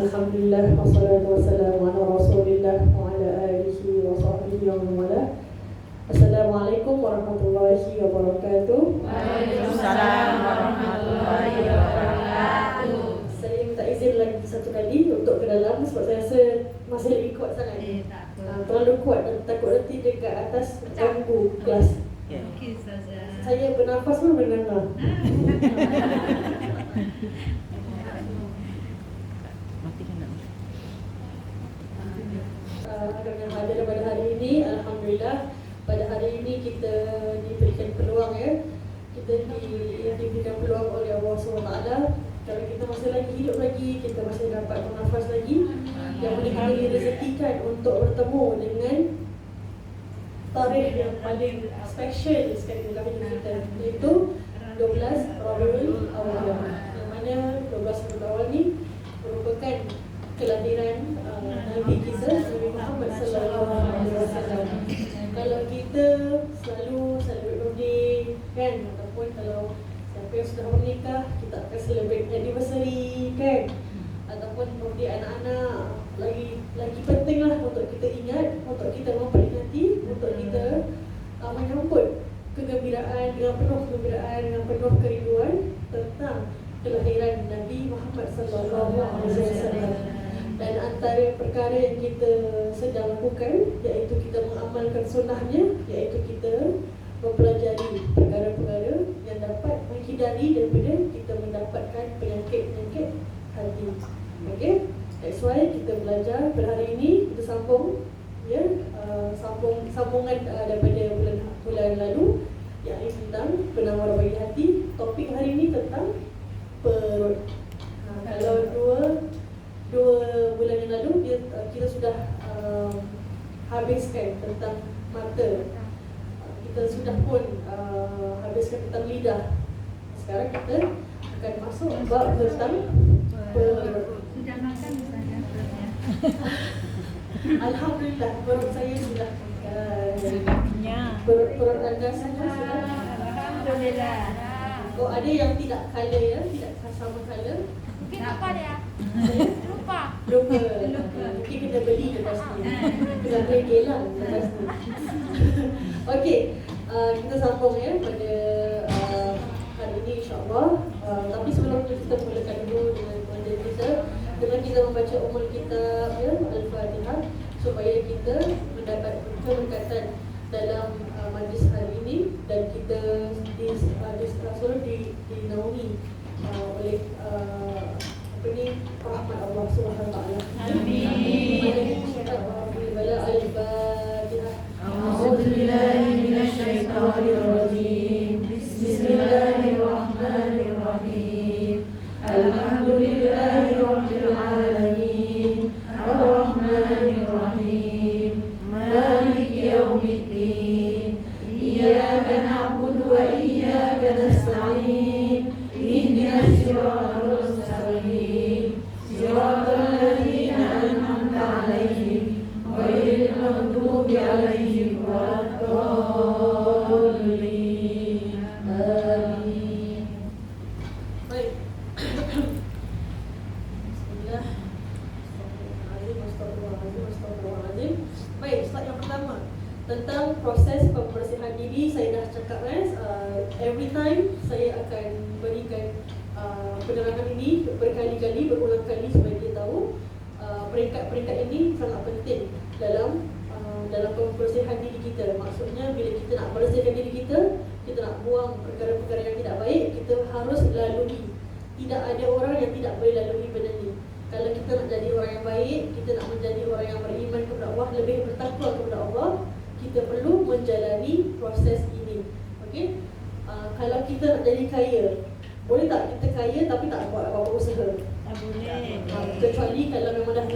Alhamdulillah wassalatu wassalamu ala Rasulillah wa ala alihi wa sahbihi wa man wala. Assalamualaikum warahmatullahi wabarakatuh. Waalaikumsalam warahmatullahi wabarakatuh. Saya minta izin lagi satu kali untuk ke dalam sebab saya rasa masih lagi kuat sangat. Terlalu kuat dan takut nanti dekat atas ganggu kelas. Okey, Ustazah. Saya bernafas pun bergana. Agar yang hadir pada hari ini, Alhamdulillah, pada hari ini kita diberikan peluang kita diberikan peluang oleh Allah SWT. Kalau kita masih lagi hidup lagi, kita masih dapat bernafas lagi, yang boleh kita direzekikan untuk bertemu dengan tarikh yang paling special sekali dalam hidup kita, iaitu 12 Rabiul Awal, yang mana 12 Rabiul Awal ni merupakan kelahiran Nabi kita, Nabi Muhammad SAW. Kalau kita selalu celebrate birthday kan, ataupun kalau siapa yang sudah menikah, kita akan celebrate anniversary kan, ataupun birthday anak-anak, lagi pentinglah untuk kita ingat, untuk kita memperingati, untuk kita menyambut kegembiraan dengan penuh kegembiraan, dengan penuh kerinduan tentang kelahiran Nabi Muhammad SAW. Dan antara perkara yang kita sedang lakukan, iaitu kita mengamalkan sunnahnya, iaitu kita mempelajari perkara-perkara yang dapat menghindari daripada kita mendapatkan penyakit-penyakit hati. Okay? That's why kita belajar pada hari ini, kita sambung sambungan daripada bulan lalu, iaitu tentang penawar bagi hati. Topik hari ini tentang perut. Kalau dua bulan yang lalu kita sudah habiskan tentang mata, kita sudah pun habiskan tentang lidah. Sekarang kita akan masuk bab tentang perut. Sudah makan misalnya perutnya? Alhamdulillah, perut saya sudah Sedapnya. perut anda semua sudah. Alhamdulillah. Oh, ada yang tidak color tidak sama color. Mungkin lupa dia. Lupa. Lupa. Mungkin kena beli lepas ni. Kena beli gelang lepas ni. Okey, kita sambung pada hari ini insya-Allah. Tapi sebelum itu kita mulakan dulu dengan majlis kita, dengan kita membaca ummul kitab Al-Fatihah, supaya kita mendapat keberkatan dalam majlis hari ini, dan kita dinaungi oleh rahmat Allah Subhanahu wa taala. Amin. Al-Fatihah. A'udzu billahi minasy syaithanir rajim. Bismillahirrahmanirrahim. Alhamdulillahi rabbil alamin. Ar-Rahmanir Rahim. Maliki yaumiddin. Iyyaka na'budu wa iyyaka nasta'in. Ihdinas siratal mustaqim. Siratal ladzina an'amta 'alaihim ghairil maghdubi 'alaihim waladdallin. Amin. Baik. Bismillah. Astagfirullahaladzim. Baik, slide yang pertama tentang proses pembersihan diri. Saya dah cakap every time saya akan berikan penerangan ini berkali-kali, berulang kali supaya kita tahu peringkat-peringkat ini sangat penting dalam pembersihan diri kita. Maksudnya bila kita nak bersihkan diri kita nak buang perkara-perkara yang tidak baik, kita harus lalui. Tidak ada orang yang tidak boleh lalui benda ni. Kalau kita nak jadi orang yang baik, kita nak menjadi orang yang beriman kepada Allah, lebih bertakwa kepada Allah, kita perlu menjalani proses ini. Okey? Kalau kita nak jadi kaya, boleh tak kita kaya tapi tak buat apa-apa usaha? Tak boleh. Kecuali kalau memang dah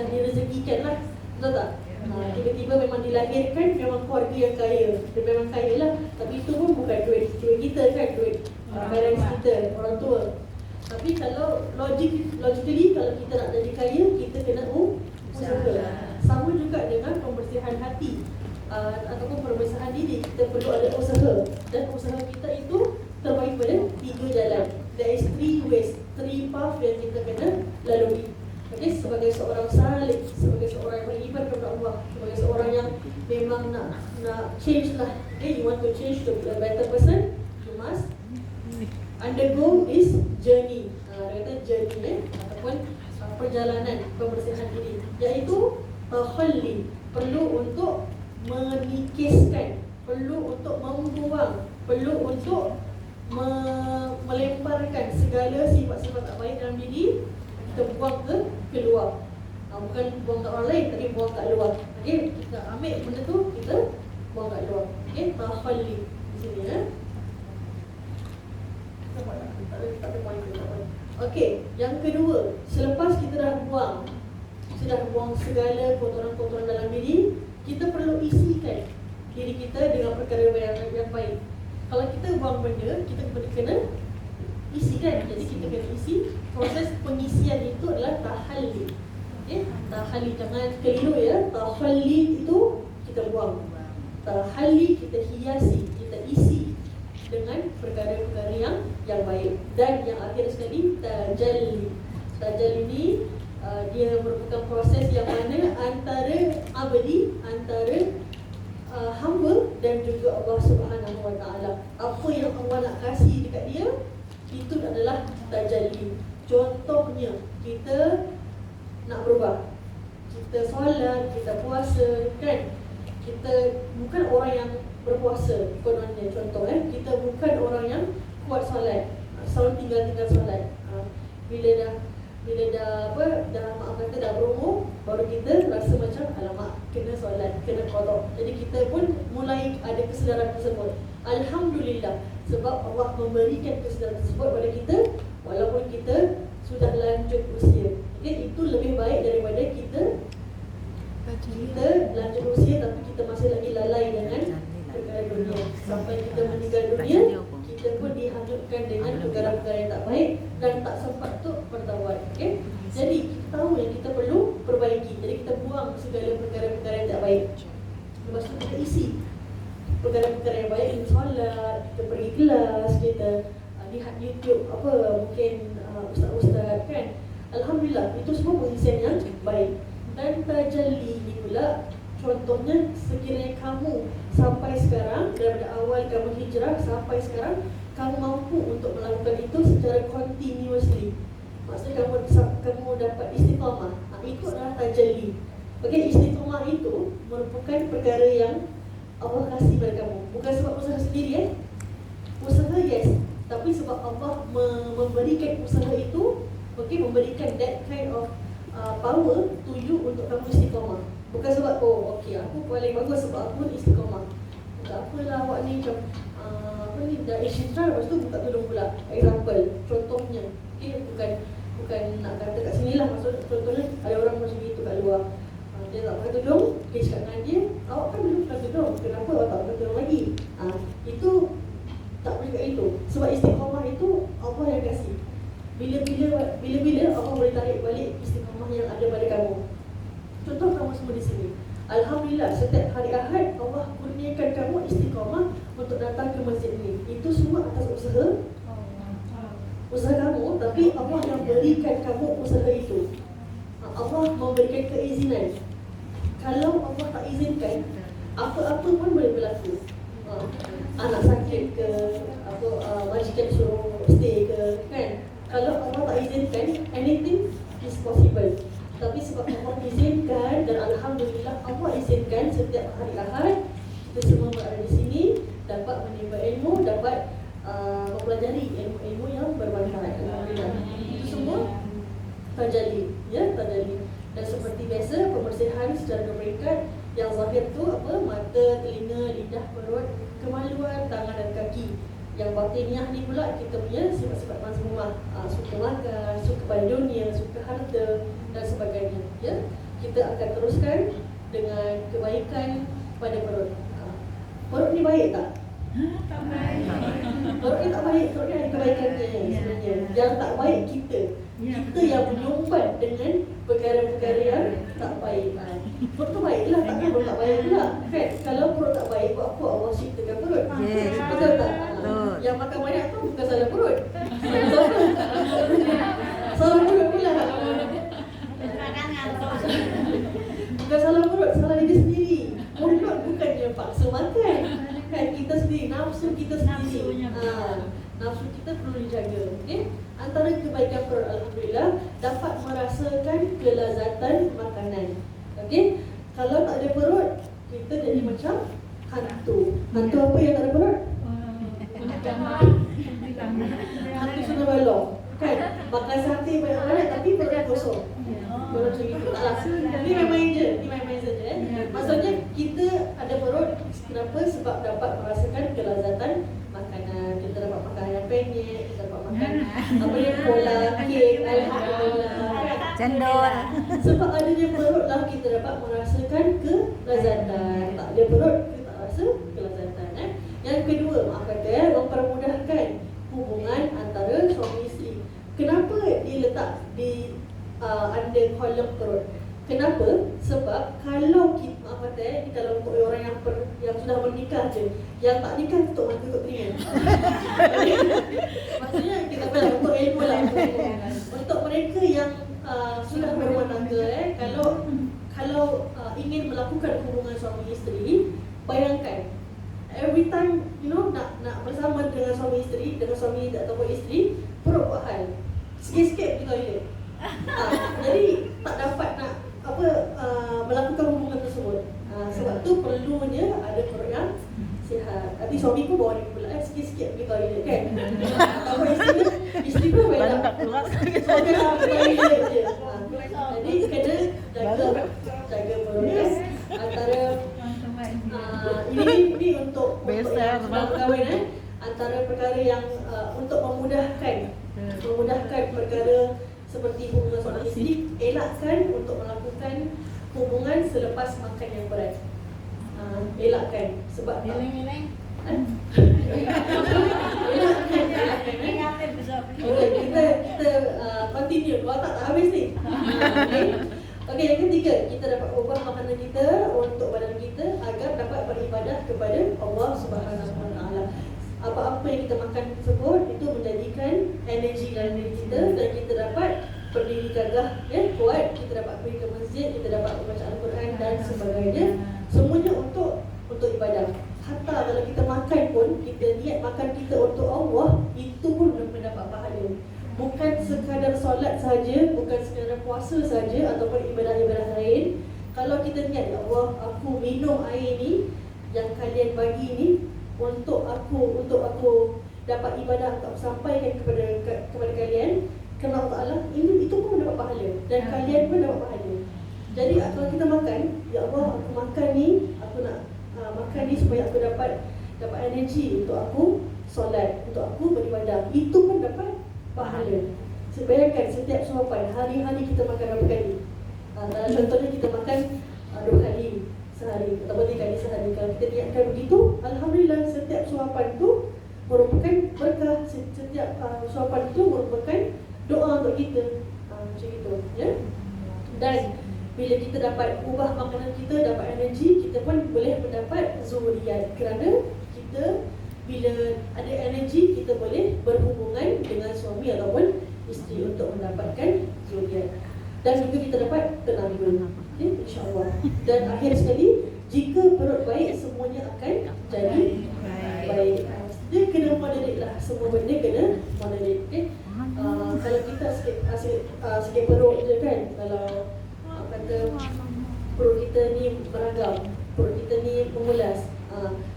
direzekikan lah. Betul tak? Tiba-tiba memang dilahirkan memang keluarga yang kaya. Dia memang kaya lah. Tapi itu pun bukan duit kita kan, duit parents kita, orang tua. Tapi kalau logically kalau kita nak jadi kaya, kita kena usaha. Sama juga dengan pembersihan hati ataupun pembersihan diri, kita perlu ada usaha. Dan usaha kita itu terbagi pada 3 jalan. There is 3 ways, 3 path yang kita kena lalui. Okay, sebagai seorang salik, sebagai seorang yang beriman kepada Allah, sebagai seorang yang memang nak change lah. Okay, you want to change to be a better person, you must undergo this journey. Dia kata journey ataupun perjalanan pembersihan diri, iaitu takhalli, perlu untuk menikiskan, perlu untuk membuang, perlu untuk melemparkan segala sifat-sifat tak baik dalam diri, kita buang keluar. Bukan buang kat orang lain, tapi buang kat luar. Okay, kita ambil benda tu, kita buang kat luar. Okay, takhalli di sini ya. Tak ada point tu. Okey, yang kedua, selepas kita dah buang segala kotoran-kotoran dalam diri, kita perlu isikan diri kita dengan perkara yang baik. Kalau kita buang benda, kita kena isi kan. Jadi kita kena isi. Proses pengisian itu adalah tahalli. Okey, tahalli, jangan keliru ya. Tahalli itu kita buang. Tahalli kita hiasi, kita isi dengan perkara-perkara yang baik. Dan yang akhir sekali, tajalli. Tajalli ini dia merupakan proses yang mana antara abadi, antara hamba dan juga Allah Subhanahu Wa Taala. Apa yang Allah nak kasih dekat dia, itu adalah tajalli. Contohnya, kita nak berubah, kita solat, kita puasa kan. Kita bukan orang yang berpuasa kononnya, contoh kita bukan orang yang kuat solat, selalu tinggal solat. Bila dah maaf kata dah berumur, baru kita rasa macam alamak, kena solat, kena qada. Jadi kita pun mulai ada kesedaran tersebut. Alhamdulillah, sebab Allah memberikan kesedaran tersebut pada kita walaupun kita sudah lanjut usia. Okay, itu lebih baik daripada kita lanjut usia tapi kita masih lagi lalai dengan perkara dunia. Sampai kita meninggal dunia, kita pun dihanyutkan dengan perkara-perkara yang tak baik dan tak sempat untuk bertaubat. Okay? Jadi kita tahu yang kita perlu perbaiki. Jadi kita buang segala perkara-perkara yang tak baik. Lepas tu kita isi perkara-perkara yang baik, kita solat, kita pergi kelas, kita lihat YouTube mungkin ustaz-ustaz kan. Alhamdulillah, itu semua pengisian yang baik. Dan tajalli ni pula, contohnya sekiranya kamu sampai sekarang, daripada awal kamu hijrah sampai sekarang, kamu mampu untuk melakukan itu secara continuously. Maksudnya kamu dapat istiqamah. Itu adalah tajalli. Okey, istiqamah itu merupakan perkara yang Allah kasih pada kamu. Bukan sebab usaha sendiri Usaha yes, tapi sebab Allah memberikan usaha itu, memberikan that kind of power to you untuk kamu istiqamah. Bukan sebab aku paling bagus sebab aku ni istiqamah. Tak apalah awak ni macam dah isytrar, lepas tu buka tudung pula. Example, contohnya. Bukan nak kata kat sini lah. Maksud contohnya ada orang macam itu kat luar. Dia tak pakai tudung, dia cakap dengan dia, awak kan belum pakai tudung, kenapa awak tak pakai tudung lagi? Itu tak boleh kat itu. Sebab istiqamah itu Allah yang kasih. Bila-bila Allah boleh tarik balik istiqamah yang ada pada kamu. Contoh kamu semua di sini. Alhamdulillah, setiap hari Ahad Allah kurniakan kamu istiqamah untuk datang ke masjid ni. Itu semua atas usaha kamu, tapi Allah yang berikan kamu usaha itu. Allah memberikan keizinan. Kalau Allah tak izinkan, apa-apa pun boleh berlaku. Anak sakit ke, majikan suruh stay ke, kan? Kalau Allah tak izinkan, anything is possible. Tapi sebab Allah izinkan, dan Alhamdulillah Allah izinkan setiap hari Ahad kita semua berada di sini, dapat menimba ilmu, dapat mempelajari ilmu-ilmu yang bermanfaat. Alhamdulillah. Itu semua tajalli, tajalli. Dan seperti biasa, pembersihan secara berperingkat. Yang zahir tu mata, telinga, lidah, perut, kemaluan, tangan dan kaki. Yang batiniah ni pula kita punya sifat-sifat mazmumah, suka makan, suka pada dunia, suka harta dan sebagainya. Kita akan teruskan dengan kebaikan pada perut. Perut ni baik tak? Tak baik. Perut ni tak baik, perut ni ada kebaikannya sebenarnya. Yang tak baik kita yang menyumbat dengan perkara-perkara yang tak baik. Perut tu baiklah, takkan perut tak baik pula kan? Kalau perut tak baik, buat apa Allah ciptakan perut? Betul tak? Yang makan banyak tu bukan salah perut, salah perut pula. terpaksa makan. Kan kita sendiri, nafsu kita sendiri. Nafsunya. Nafsu kita perlu dijaga. Okay? Antara kebaikan perut alhamdulillah dapat merasakan kelazatan makanan. Okay? Kalau tak ada perut, kita jadi macam hantu. Hantu apa yang tak ada perut? Hantu sudah balong. Kan? Makan sate banyak-banyak tapi perut kosong. Kalau macam itu tak lah. Ni main-main je. Ni main-main saja. Maksudnya kita ada perut. Kenapa? Sebab dapat merasakan kelazatan makanan. Kita dapat makan ayam penyet, kita dapat makan apa yang cola, kek, alhamdulillah. Cendol. Sebab adanya perut lah kita dapat merasakan kelazatan. Tak ada perut, kita tak rasa kelazatan. Yang kedua, maaf kata mempermudahkan hubungan antara suami isteri. Kenapa dia letak di under kolom perut? Kenapa? Sebab kalau kita, maaf kata ni kalau untuk orang yang sudah menikah je, yang tak nikah tutup mata tutup telinga. Maksudnya kita tahu untuk ilmu lah. Untuk mereka yang sudah berumah tangga, kalau ingin melakukan hubungan suami isteri, bayangkan every time nak bersama dengan suami isteri, dengan suami ataupun isteri, perut buat hal sikit-sikit pergi toilet. Jadi tak dapat nak melakukan hubungan tersebut. Sebab tu perlunya ada perut yang sihat. Nanti suami pun bawa dia pula sikit-sikit pergi toilet kan. Apa isteri pun boleh tak keluar toilet je. Jadi kena jaga perut. Antara ini untuk yang sedang berkahwin, antara perkara yang untuk memudahkan perkara seperti hubungan suami isteri, elakkan untuk melakukan hubungan selepas makan yang berat. Elakkan sebab Eleng-eleng. Okay, kita continue. Kalau tak habis ni. Okay, yang ketiga, kita dapat ubah makanan kita untuk badan kita agar dapat beribadah kepada Allah Subhanahu Wa Taala. Apa-apa yang kita makan tersebut itu menjadikan energi dalam diri kita dan kita dapat berdiri gagah, kuat. Kita dapat pergi ke masjid, kita dapat membaca Al-Quran dan sebagainya. Semuanya untuk ibadah. Hatta kalau kita makan pun, kita niat makan kita untuk Allah, itu pun mendapat pahala. Bukan sekadar solat saja, bukan sekadar puasa saja ataupun ibadah-ibadah lain. Kalau kita niat, ya Allah, aku minum air ni yang kalian bagi ni untuk aku dapat ibadah, untuk sampaikan kepada kalian, kerana Allah Ta'ala, itu pun mendapat pahala dan kalian pun dapat pahala. Jadi kalau kita makan, ya Allah, aku makan ni, aku nak makan ni supaya aku dapat energi untuk aku solat, untuk aku beribadah, itu pun dapat pahala. Bayangkan setiap suapan, hari-hari kita makan berapa kali? Contohnya kita makan 2 kali sehari atau 3 kali sehari. Kalau kita niatkan begitu, alhamdulillah setiap suapan tu merupakan berkah. Setiap suapan itu merupakan doa untuk kita. Macam itu, ya. Dan bila kita dapat ubah makanan kita, dapat energi, kita pun boleh mendapat zuriat. Kerana kita bila ada energi, kita boleh berhubungan dengan suami ataupun isteri untuk mendapatkan zuriat. Dan juga kita dapat tenaga, insya-Allah. Dan akhir sekali, jika perut baik, semuanya akan jadi baik. Dia kena moderate lah, semua benda kena moderate. Kalau kita sikit perut je kan, kalau kata perut kita ni beragam, perut kita ni memulas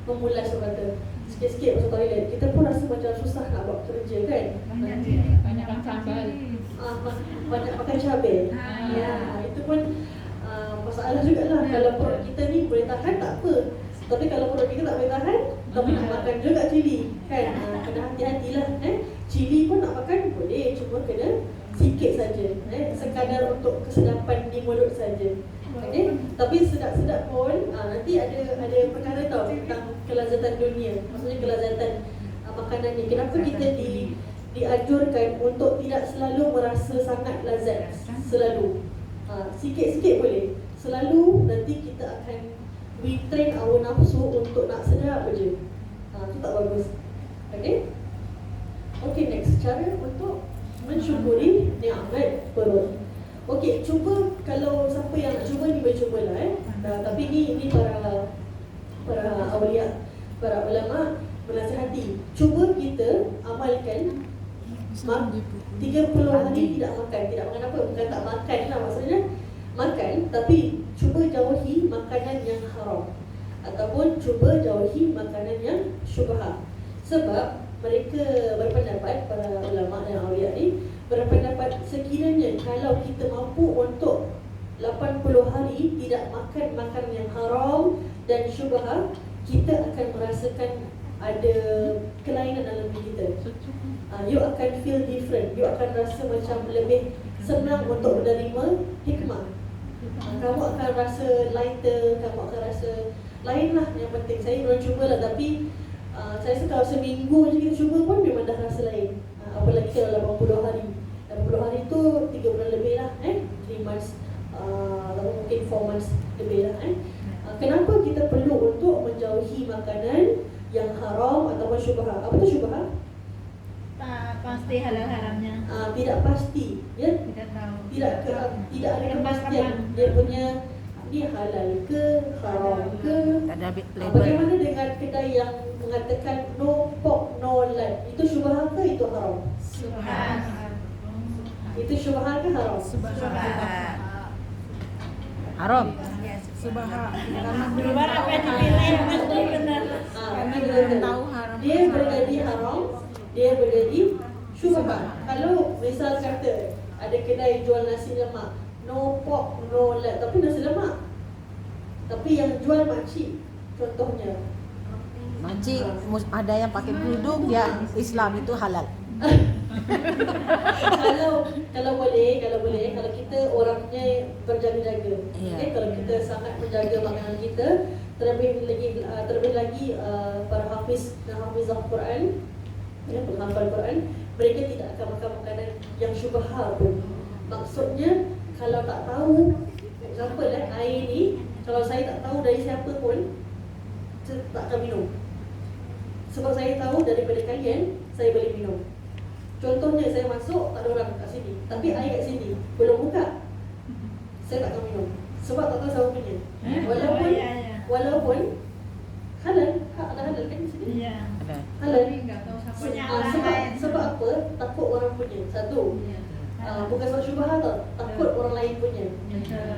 orang kata sikit-sikit masuk toilet, kita pun rasa macam susah nak buat kerja kan. Banyak sambal. Banyak makan cabai. Ya, itu pun masalah jugalah. Kalau perut kita ni boleh tahan tak apa, tapi kalau perut kita tak boleh tahan, tapi nak makan juga cili kan. Kena hati-hatilah. Cili pun nak makan boleh, cuma kena sikit saja, sekadar untuk kesedapan di mulut saja. Tapi sedap-sedap pun nanti ada perkara tau tentang kelazatan dunia. Maksudnya kelazatan makanan ni. Kenapa kita dianjurkan untuk tidak selalu merasa sangat lazat selalu. Sikit-sikit boleh. Selalu nanti kita akan we train our nafsu untuk nak sedap je. Itu tak bagus. Okay, next. Cara untuk mensyukuri nikmat perut. Okey, cuba kalau siapa yang nak cuba ni boleh cubalah. Tapi ni para para awliya, para ulama menasihati, cuba kita amalkan 30 hari tidak makan. Tidak makan apa? Bukan tak makan lah maksudnya. Makan, tapi cuba jauhi makanan yang haram ataupun cuba jauhi makanan yang syubhat. Sebab mereka berpendapat, para ulama dan awliya ni berpendapat sekiranya kalau kita mampu untuk 80 hari tidak makan makanan yang haram dan syubhat, kita akan merasakan ada kelainan dalam diri kita. You akan feel different. You akan rasa macam lebih senang untuk menerima hikmah. Kamu akan rasa lighter, kamu akan rasa lain lah. Yang penting saya belum cuba lah, tapi saya rasa kalau seminggu je kita cuba pun memang dah rasa lain. Apalagi kalau 80 hari. 80 hari tu 3 bulan lebih lah, 3 months, atau mungkin 4 months lebih lah. Kenapa kita perlu untuk menjauhi makanan yang haram ataupun syubhat? Apa tu syubhat? Tak pasti halal haramnya. Tidak pasti, ya. Tidak tahu. Tidak ada kepastian dia punya ni halal ke haram ke. Tak ada label. Bagaimana dengan kedai yang mengatakan no pork no lard? Itu syubhat ke itu haram? Subhan. Itu syubhat ke haram? Subhan. Haram. Karena luar apa yang dipilih mesti benar. Tahu haram. Dia berjadi haram, dia berjadi syubhat. Kalau misal kata ada kedai jual nasi lemak, no pork no lard, tapi nasi lemak, tapi yang jual makcik contohnya. Makcik ada yang pakai kerudung, yang Islam itu halal. kalau boleh, kalau kita orangnya berjaga-jaga, okay? Kalau kita sangat menjaga makanan kita, terlebih lagi para hafiz dan hafizah Quran, penghafal Quran, mereka tidak akan makan makanan yang syubhat pun. Maksudnya kalau tak tahu, example air ni, kalau saya tak tahu dari siapa pun, saya tak akan minum. Sebab saya tahu daripada kalian, saya boleh minum. Contohnya saya masuk, tak ada orang kat sini, tapi air kat sini, belum buka, saya tak akan minum. Sebab tak tahu siapa punya. Walaupun halal, ada halal kan di sini? Iya. Halal. punya Sebab apa? Takut orang punya. Satu, bukan sebab syubhat tau, takut orang lain punya.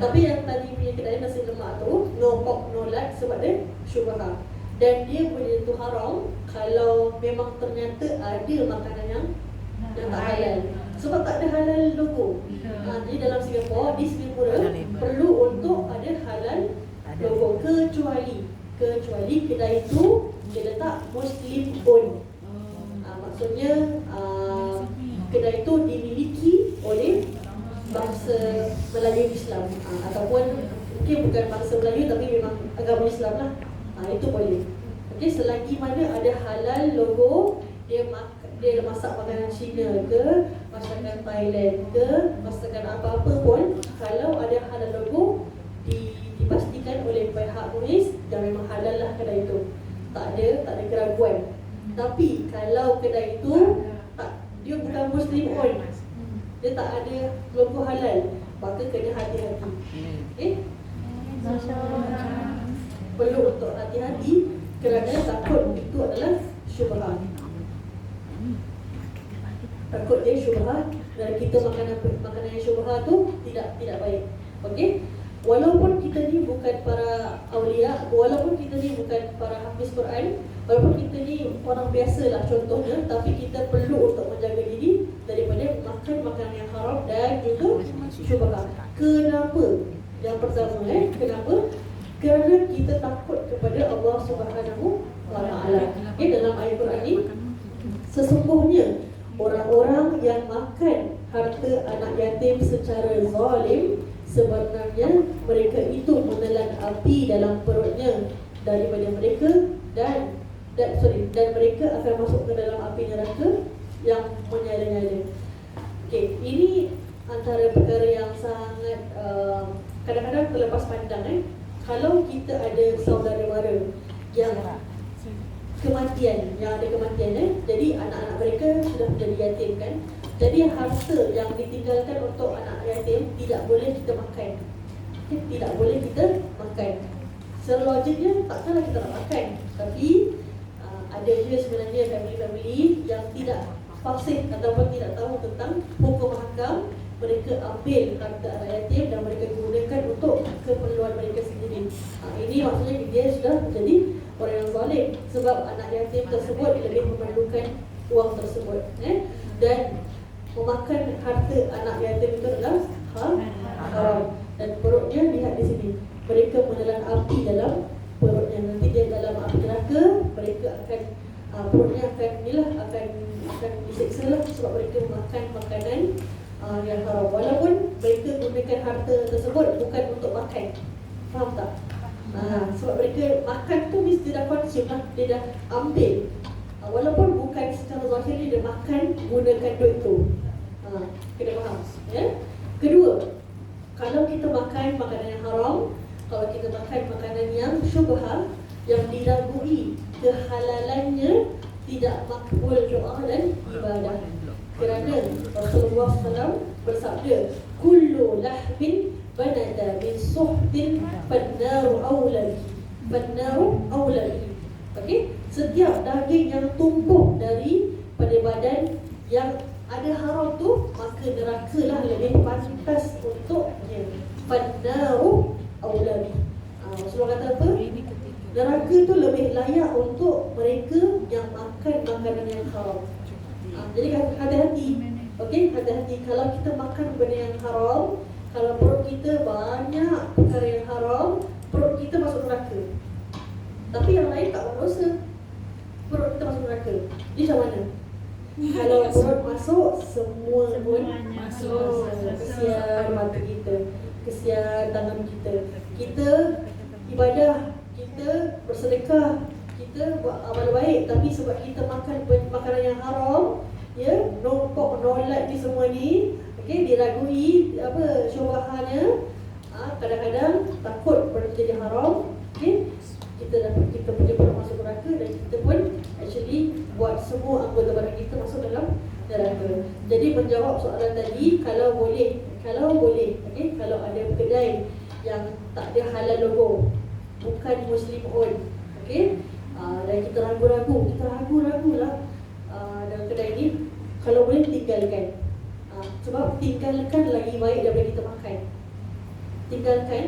Tapi yang tadi punya kedai nasi lemak tu, no pork no lard, sebab dia syubhat. Dan dia punya tu haram kalau memang ternyata ada makanan yang tak halal. Sebab tak ada halal logo. Jadi dalam Singapura, di Singapura perlu untuk ada halal logo, kecuali kedai itu dia letak Muslim owned. Maksudnya kedai itu dimiliki oleh bangsa Melayu Islam, ataupun mungkin bukan bangsa Melayu tapi memang agama Islam lah. Itu boleh. Okey, selagi mana ada halal logo, dia masak makanan Cina ke, masakan Thailand ke, masakan apa-apa pun, kalau ada halal logo dipastikan oleh pihak turis dan memang halal lah kedai itu. Tak ada keraguan. Tapi kalau kedai itu dia bukan Muslim owned, dia tak ada logo halal, maka kena hati-hati. Perlu untuk hati-hati kerana takut itu adalah syubhat. Takut dia syubhat dan kita makanan yang syubhat tu tidak baik. Okey? Walaupun kita ni bukan para awliya, walaupun kita ni bukan para hafiz Quran, walaupun kita ni orang biasalah contohnya, tapi kita perlu untuk menjaga diri daripada makan makanan yang haram dan juga syubhat. Kenapa? Yang pertama, kenapa? Kerana kita takut kepada Allah Subhanahu wa Ta'ala. Dalam ayat Quran ni, sesungguhnya orang-orang yang makan harta anak yatim secara zalim, sebenarnya mereka itu menelan api dalam perutnya daripada mereka dan mereka akan masuk ke dalam api neraka yang menyala-nyala. Okey, ini antara perkara yang sangat kadang-kadang terlepas pandang. Kalau kita ada saudara mara yang kematian, jadi anak-anak mereka sudah menjadi yatim kan. Jadi harta yang ditinggalkan untuk anak yatim tidak boleh kita makan. Tidak boleh kita makan. secara logiknya takkanlah kita nak makan. Tapi ada juga sebenarnya family-family yang tidak fasih ataupun tidak tahu tentang hukum hakam. Mereka ambil harta anak yatim dan mereka gunakan untuk keperluan mereka sendiri. Ini maksudnya dia sudah menjadi orang yang zalim, sebab anak yatim tersebut lebih memerlukan uang tersebut, dan memakan harta anak yatim itu adalah haram. Dan perutnya, lihat di sini, mereka menelan api dalam perutnya. Nanti dia dalam api neraka, mereka akan perutnya akan disiksa lah, sebab mereka memakan makanan yang haram. Walaupun mereka gunakan harta tersebut bukan untuk makan. Faham tak? Sebab mereka makan tu mesti dah consume lah, dia dah ambil. Walaupun bukan secara zahir dia makan gunakan duit tu. Kena faham, ya? Kedua, kalau kita makan makanan yang haram, kalau kita makan makanan yang syubhah, yang diragui kehalalannya, tidak makbul doa dan ibadah. Kerana Rasulullah SAW bersabda, kullu lahmin banada min suhtin fannaru awlali. Fannaru awlali. Okey, setiap daging yang tumbuh daripada badan yang ada haram tu, maka neraka lah lebih pantas untuknya. Fannaru awlali. Rasulullah kata apa? Neraka tu lebih layak untuk mereka yang makan makanan yang haram. Jadi hati-hati. Okey, hati-hati kalau kita makan benda yang haram. Kalau perut kita banyak perkara yang haram, perut kita masuk neraka. Tapi yang lain tak buat dosa, perut kita masuk neraka. Jadi macam mana? Kalau perut masuk, semua pun masuk. Kesian mata kita, kesian tangan kita. Kita ibadah, kita bersedekah, kita buat amal baik, tapi sebab kita makan makanan yang haram, ya, no lat ni semua ni, okey, diragui syubhahnya, kadang-kadang takut benda jadi haram, okey, kita punya perut masuk neraka, dan kita pun actually buat semua anggota badan kita masuk dalam neraka. Jadi menjawab soalan tadi, kalau boleh, okey, kalau ada kedai yang tak ada halal logo, bukan Muslim owned, okey, dan kita ragu-ragu lah dalam kedai ni, kalau boleh tinggalkan. Sebab tinggalkan lagi baik daripada kita makan. Tinggalkan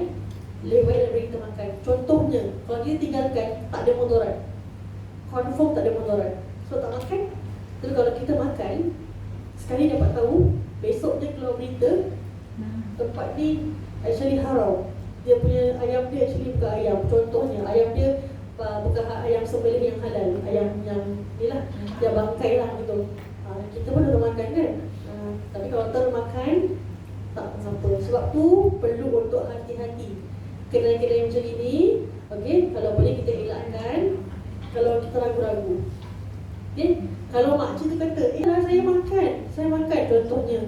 lebih baik daripada kita makan. Contohnya, kalau kita tinggalkan, tak ada mudarat, confirm tak ada mudarat, so tak makan. Tapi kalau kita makan, sekali dapat tahu, besok dia keluar berita tempat ni actually haram, dia punya ayam dia actually bukan ayam. Contohnya, ayam dia bukan ayam sembelih yang halal, ayam yang ni lah, yang bangkai lah gitu. Kita pun dah makan kan. Tapi kalau termakan, tak apa. Sebab tu perlu untuk hati-hati. Kedai-kedai macam ini, okey, kalau boleh kita elakkan. Kalau kita ragu-ragu, okey. Kalau makcik tu kata, saya makan contohnya,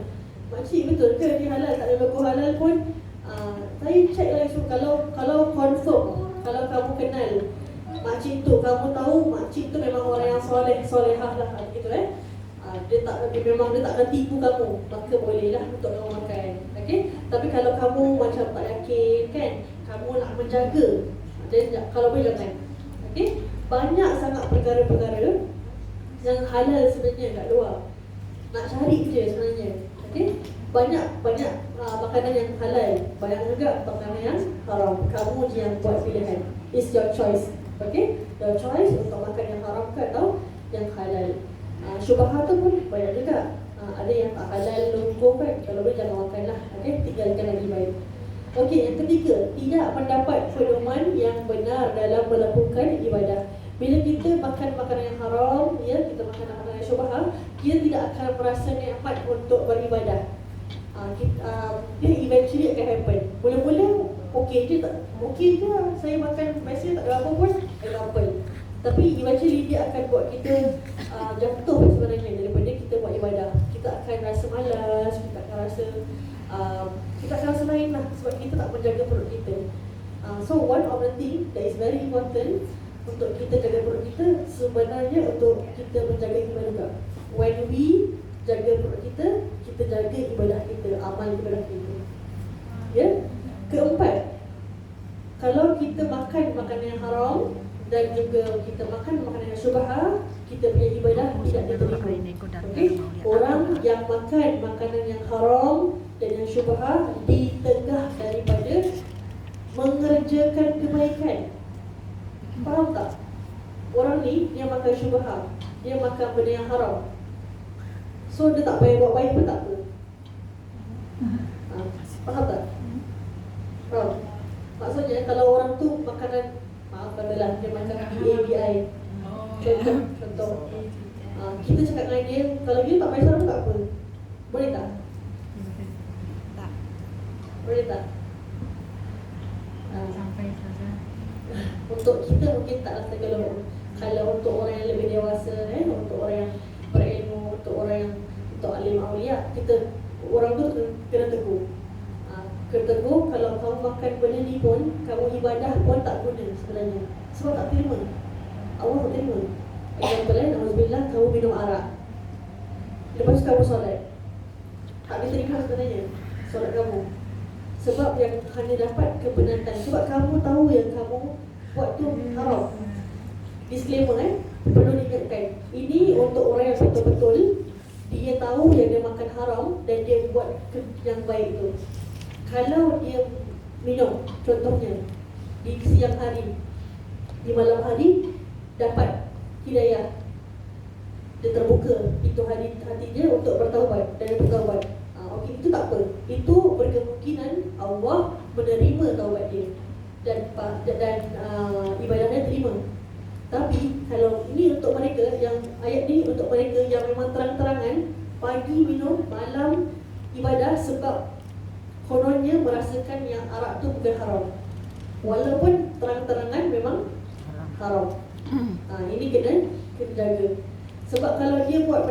makcik betul ke dia halal, tak ada logo halal pun, saya check langsung. Kalau confirm, kalau kamu kenal makcik tu, kamu tahu makcik tu memang orang yang solehah lah gitu, dia memang tak akan tipu kamu, maka bolehlah untuk kamu makan, okey. Tapi kalau kamu macam tak yakin kan, kamu nak menjaga, jadi kalau boleh jangan, okey. Banyak sangat perkara-perkara yang halal sebenarnya kat luar, nak cari je sebenarnya, okey. Banyak makanan yang halal, banyak juga makanan yang haram. Kamu je yang buat pilihan. It's your choice, okey. Your choice untuk makan yang haram ke atau yang halal. Syubhah tu pun banyak juga. Ada yang tak halal logo kan, kalau boleh jangan makan lah, okey, tinggalkan lagi baik. Okey, yang ketiga, tidak mendapat pedoman yang benar dalam melakukan ibadah. Bila kita makan makanan yang haram, ya, kita makan makanan yang syubhah, kita tidak akan merasa nikmat untuk beribadah. Dia eventually akan happen. Mula-mula okey je, saya makan biasa tak ada apa pun, example. Tapi eventually dia akan buat kita jatuh sebenarnya daripada kita buat ibadah. Kita akan rasa malas, kita akan rasa lain lah, sebab kita tak menjaga perut kita. So one of the thing that is very important untuk kita jaga perut kita, sebenarnya untuk kita menjaga ibadah juga. When we jaga perut kita, kita jaga ibadah kita, amal ibadah kita. Ya. Keempat, Kalau kita makan makanan yang haram dan juga kita makan makanan yang syubhah, kita punya ibadah tidak diterima. Okey, orang yang makan makanan yang haram dan yang syubhah ditegah daripada mengerjakan kebaikan. Faham tak? Orang ni dia makan syubhah, dia makan benda yang haram. So dia tak payah buat baik pun tak apa. Faham tak? Faham? Maksudnya kalau orang tu makanan, maaf katalah dia makan ABI. Contoh. Kita cakap dengan dia, kalau dia tak payah salam tak apa. Boleh tak? Tak. Boleh tak? Sampai saja. Untuk kita mungkin taklah kalau untuk orang yang lebih dewasa, untuk orang yang berilmu, untuk orang yang untuk alim aulia, kita orang tu kena tegur. Kena tegur kalau kamu makan benda ni pun, kamu ibadah pun tak guna sebenarnya. Sebab tak terima. Allah tak terima. Example Alhamdulillah kamu minum arak. Lepas tu kamu solat. Tak diterima sebenarnya solat kamu. Sebab yang hanya dapat kepenatan. Sebab kamu tahu yang kamu buat tu haram. Disclaimer perlu diingatkan. Ini untuk orang yang betul-betul dia tahu yang dia makan haram dan dia buat yang baik tu. Kalau dia minum, contohnya di siang hari, di malam hari dapat hidayah, dia terbuka pintu hati dia untuk bertaubat dan bertaubat. Okey, itu tak apa. Itu berkemungkinan Allah menerima taubat dia dan ibadahnya terima. Tapi kalau ini untuk mereka yang ayat ni untuk mereka yang memang terang-terangan pagi minum, malam ibadah sebab kononnya merasakan yang arak tu bukan haram. Walaupun terang-terangan memang haram. Ini kena jaga. Sebab kalau dia buat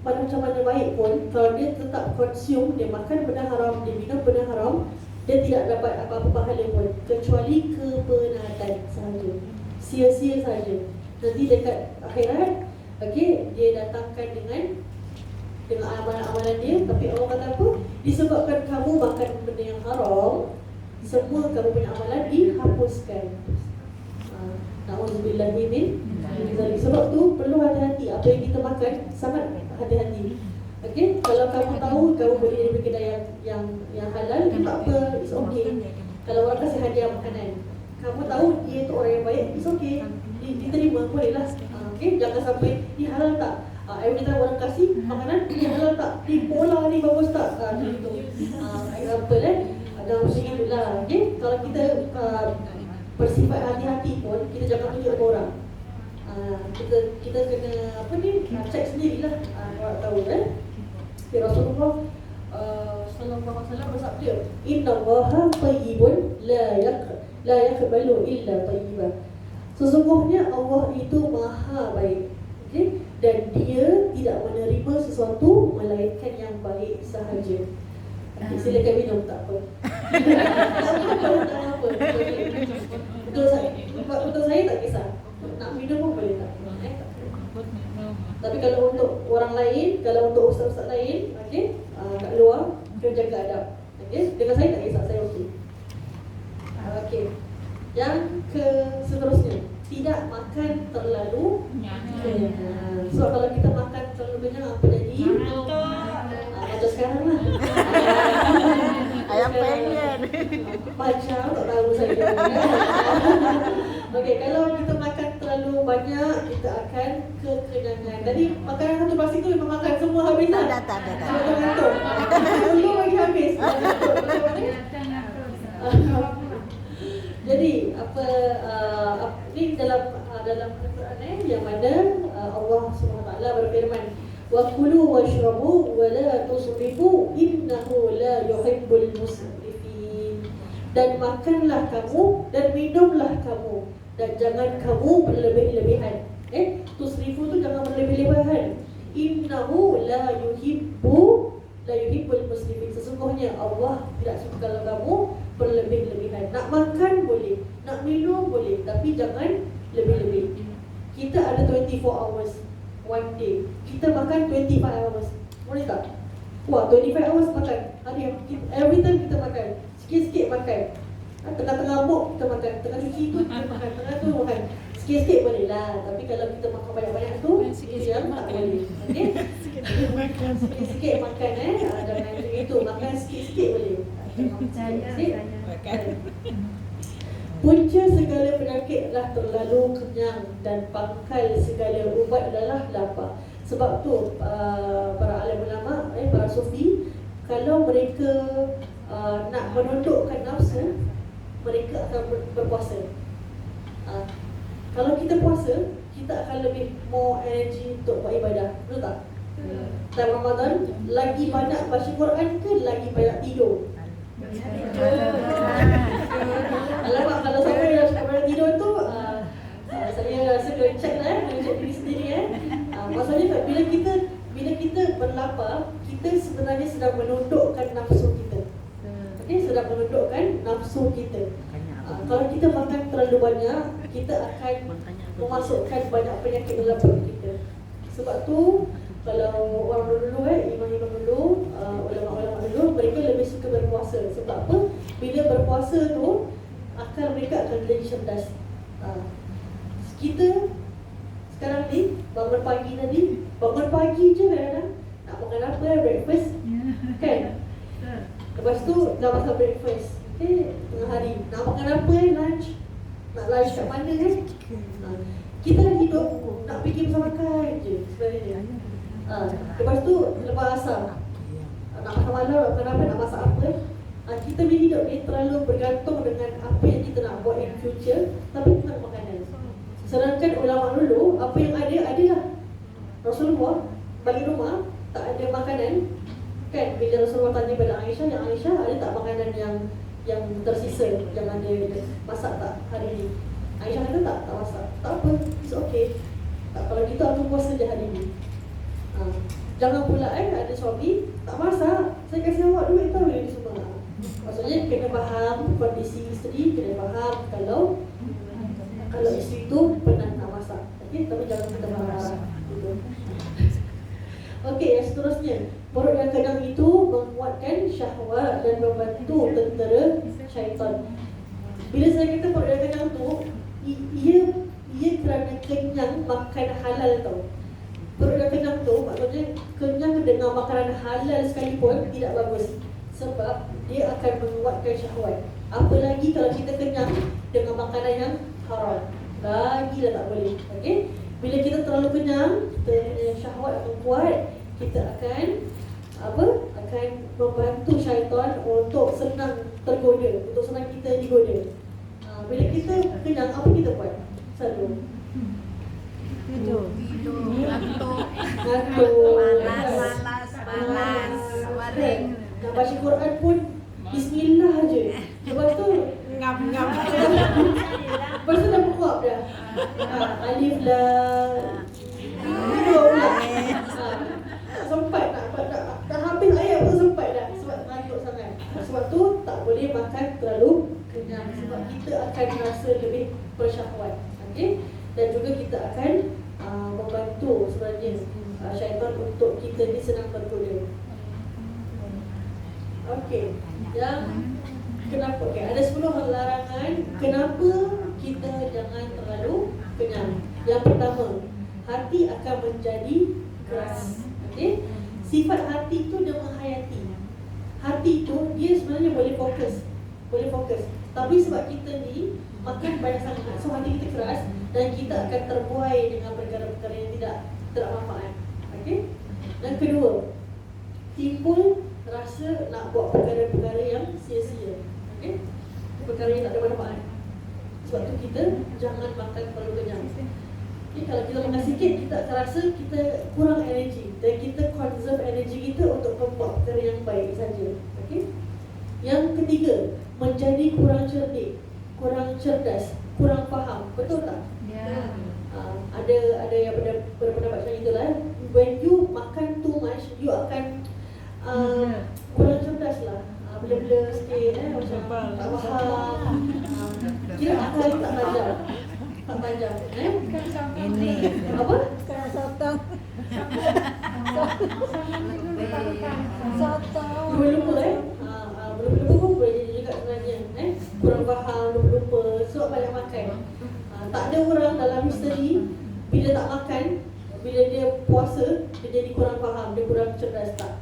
macam mana baik pun, kalau dia tetap consume, dia makan benda haram, dia minum benda haram, dia tidak dapat apa-apa pahala pun kecuali kepenatan sahaja. Sia-sia saja. Nanti dekat akhirat, okey, dia datangkan dengan amalan-amalan dia, tapi Allah kata apa? Disebabkan kamu makan benda yang haram, semua kamu punya amalan dihapuskan. Na'udzubillah min dzalik. Sebab tu perlu hati-hati apa yang kita makan, sangat hati-hati. Okey, kalau kamu tahu kamu boleh dari kedai yang halal, tak apa, it's okay. Kalau orang kasih hadiah makanan, kamu tahu dia tu orang yang baik, it's okay, diterima, bolehlah. Okey, jangan sampai ni halal tak? Every time orang kasih makanan, ni halal tak? Ni pola ni bagus tak? Macam tu. Example ada macam itulah. Okey, kalau kita bersifat hati-hati pun, kita jangan tunjuk ke orang. Kita kena apa ni? Check sendirilah. Orang tahu Rasulullah sallallahu alaihi wasallam bersabda, "Innallaha tayyibun la yaqbalu illa tayyiban." Sesungguhnya Allah itu maha baik. Okey, dan dia tidak menerima sesuatu melainkan yang baik sahaja. Silakan minum, tak apa. Tak apa. Untuk saya tak kisah. Nak minum pun boleh tak? Tapi kalau untuk orang lain, kalau untuk ustaz-ustaz lain, okey, kat luar, kena jaga adab. Okey, dengan saya tak kisah, saya okey. Okey. Yang ke seterusnya, tidak makan terlalu kenyang. So kalau kita makan terlalu kenyang, apa jadi? Macam sekarang lah. Ayam penyet. Macam tak tahu saya. Okey, kalau kita makan terlalu banyak, kita akan kekenyangan. Tadi makanan satu plastik tu memang makan semua habis lah. Tak ada. Sebab ngantuk. Belum lagi habis. Jadi apa ni dalam Al-Quran yang mana Allah Subhanahu Wa Taala berfirman, wa kulu washrabu wa la tusrifu innahu la yuhibbul musrifin. Dan makanlah kamu dan minumlah kamu dan jangan kamu berlebih-lebihan. Tusrifu tu jangan berlebih-lebihan. Innahu la yuhibbul musrifin. Sesungguhnya Allah tidak suka kalau kamu berlebih-lebihan. Nak makan boleh, nak minum boleh, tapi jangan lebih-lebih. Kita ada 24 hours one day. Kita makan 25 hours. Boleh tak? Wah, 25 hours makan. Every time kita makan. Sikit-sikit makan. Tengah-tengah muk kita makan, tengah cuci tu kita makan, tengah tu makan. Sikit-sikit boleh lah, tapi kalau kita makan banyak-banyak tu itu yang tak boleh. Okey? Sikit-sikit makan jangan macam itu. Makan sikit-sikit boleh. Punca segala penyakit adalah terlalu kenyang dan pangkal segala ubat adalah lapar. Sebab tu para alim ulama, para sufi, kalau mereka nak menundukkan nafsu, mereka akan berpuasa. Kalau kita puasa, kita akan lebih more energy untuk buat ibadah. Betul tak? Time Ramadan, lagi banyak baca Quran ke lagi banyak tidur? Alamak, kalau siapa yang cakap banyak tidur tu, saya rasa kena check lah, kena check diri sendiri maksudnya bila kita berlapar, kita sebenarnya sedang menundukkan nafsu kita. Okey, sedang menundukkan nafsu kita. Kalau kita makan terlalu banyak, kita akan memasukkan banyak penyakit dalam perut kita. Sebab tu kalau orang dulu imam-imam dulu, ulama-ulama dulu, mereka lebih suka berpuasa. Sebab apa? Bila berpuasa tu, akal mereka akan jadi cerdas. Kita sekarang ni bangun pagi je kadang-kadang nak makan apa, breakfast kan? Lepas tu dah makan breakfast, tengah hari nak makan apa, lunch, nak lunch kat mana kan? Kita dah hidup nak fikir pasal makan je sebenarnya. Lepas tu lepas asar nak makan malam, nak makan apa, nak masak apa, kita punya hidup ni terlalu bergantung dengan apa yang kita nak buat in future, tapi tentang makanan. Sedangkan ulama dulu, apa yang adalah. Rasulullah balik rumah tak ada makanan kan? Bila Rasulullah tanya pada Aisyah, yang Aisyah ada tak makanan yang tersisa, yang ada masak tak hari ni? Aisyah kata tak masak. Tak apa, it's okay. Tak, kalau gitu aku puasa je hari ni. Jangan pula ada suami tak masak, saya kasih awak duit tau ni semua. Maksudnya kena faham kondisi isteri, kena faham kalau isteri tu pernah nak masak. Okey, tapi jangan kita marah gitu. Okey, yang seterusnya, perut yang kenyang itu menguatkan syahwat dan membantu tentera syaitan. Bila saya kata perut yang kenyang tu, ia kerana kenyang makan halal tau. Perut yang kenyang tu maksudnya kenyang dengan makanan halal sekalipun tidak bagus, sebab dia akan menguatkan syahwat. Apalagi kalau kita kenyang dengan makanan yang haram, lagi dah tak boleh. Okey, bila kita terlalu kenyang, kita syahwat akan kuat, kita akan membantu syaitan untuk senang tergoda, untuk senang kita digoda. Bila kita kenyang, apa kita buat? Selalu Tidur, ngantuk, malas, waring. Nak baca Quran pun bismillah je. Lepas tu Ngam. lepas tu dah berkuap dah. Alif lam tidur pula. Tak sempat nak habis ayat pun sempat dah, sebab ngantuk sangat. Sebab tu tak boleh makan terlalu kenyang, sebab kita akan rasa lebih bersyahwat. Okey, dan juga kita akan membantu sebenarnya syaitan untuk kita ni senang tergoda. Okey, yang kenapa? Okay, ada 10 larangan kenapa kita jangan terlalu kenyang. Yang pertama, hati akan menjadi keras. Okey, sifat hati tu dia menghayati. Hati tu dia sebenarnya boleh fokus. Tapi sebab kita ni makan banyak sangat, so hati kita keras dan kita akan terbuai dengan perkara-perkara yang tidak bermanfaat. Okey. Yang kedua, timbul rasa nak buat perkara-perkara yang sia-sia. Okey, perkara yang tak ada manfaat. Sebab tu kita jangan makan terlalu kenyang. Okay, kalau kita makan sikit, kita akan rasa kita kurang energi dan kita conserve energi kita untuk membuat perkara yang baik saja. Okey. Yang ketiga, menjadi kurang cerdik, kurang cerdas, kurang faham. Betul tak? Ya. Ada yang berpendapat macam itulah. When you makan too much, you akan kurang cerdas lah. Bela-bela sikit macam tak faham. Kira akal tak tajam. Ini Apa? Sotong. Boleh lupa belum lupa pun boleh jadi juga sebenarnya kurang faham, lupa-lupa sebab banyak makan. Tak ada orang dalam history bila tak makan, bila dia puasa, dia jadi kurang faham, dia kurang cerdas. Tak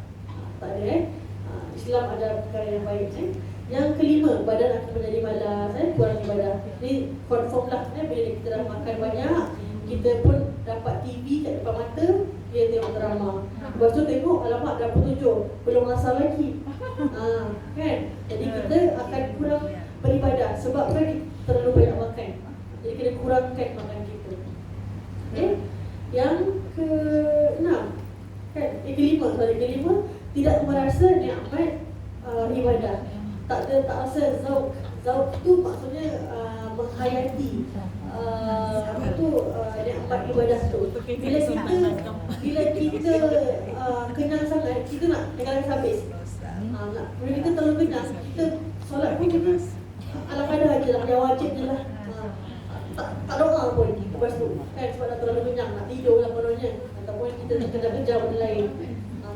ada Islam ada perkara yang baik. Yang kelima, badan akan menjadi malas, kurang ibadah. Ni confirm lah, bila kita dah makan banyak, kita pun dapat TV kat depan mata, dia tengok drama. Lepas tu tengok, alamak dah pukul 7, belum asar lagi. Kan? Jadi kita akan kurang beribadah sebab kan terlalu banyak makan. Jadi kena kurangkan makan kita. Yang ke-6 kan? Kelima, tidak merasa nikmat ibadah. Tak rasa zauk. Zauk tu maksudnya menghayati nikmat ibadah tu. Bila kita kenyang sangat, kita nak tinggalkan habis. Bila kita terlalu kenyang, kita solat pun kita ala kadar je lah, yang wajib je lah. Tak doa pun lepas tu kan, sebab dah terlalu kenyang, nak tidur lah kononnya, ataupun kita nak kejar-kejar benda lain.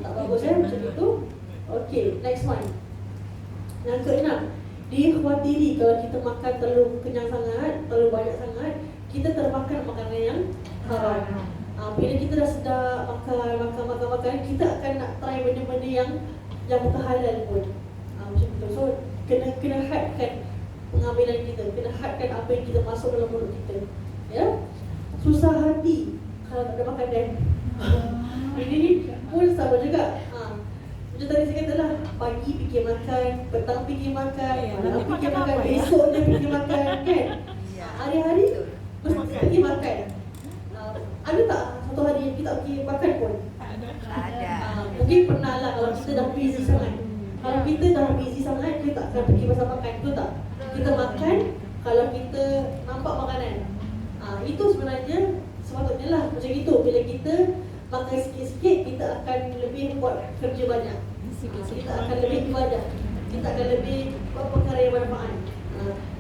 Tak bagus macam itu. Okay, next one. Yang ke-6, dikhawatiri kalau kita makan terlalu kenyang sangat, terlalu banyak sangat, kita termakan makanan yang haram. Bila kita dah sedap makan, kita akan nak try benda-benda yang bukan halal pun. Macam tu. So kena hadkan pengambilan kita, kena hadkan apa yang kita masuk dalam mulut kita. Ya. Susah hati kalau tak ada makanan. Ini pun sama juga. Macam tadi saya kata lah, pagi fikir makan, petang fikir makan, malam fikir makan, besok dia fikir makan kan. Hari-hari mesti fikir makan. Ada tak satu hari yang kita fikir makan pun? Tak ada. Mungkin pernah lah kalau kita dah busy sangat. Kalau kita dah busy sangat, kita tak akan fikir pasal makan, betul tak? Kita makan kalau kita nampak makanan. Itu sebenarnya sepatutnya lah macam itu. Bila kita makan sikit-sikit, kita akan lebih buat kerja banyak. Kita akan lebih ibadah. Kita akan lebih buat perkara yang bermanfaat.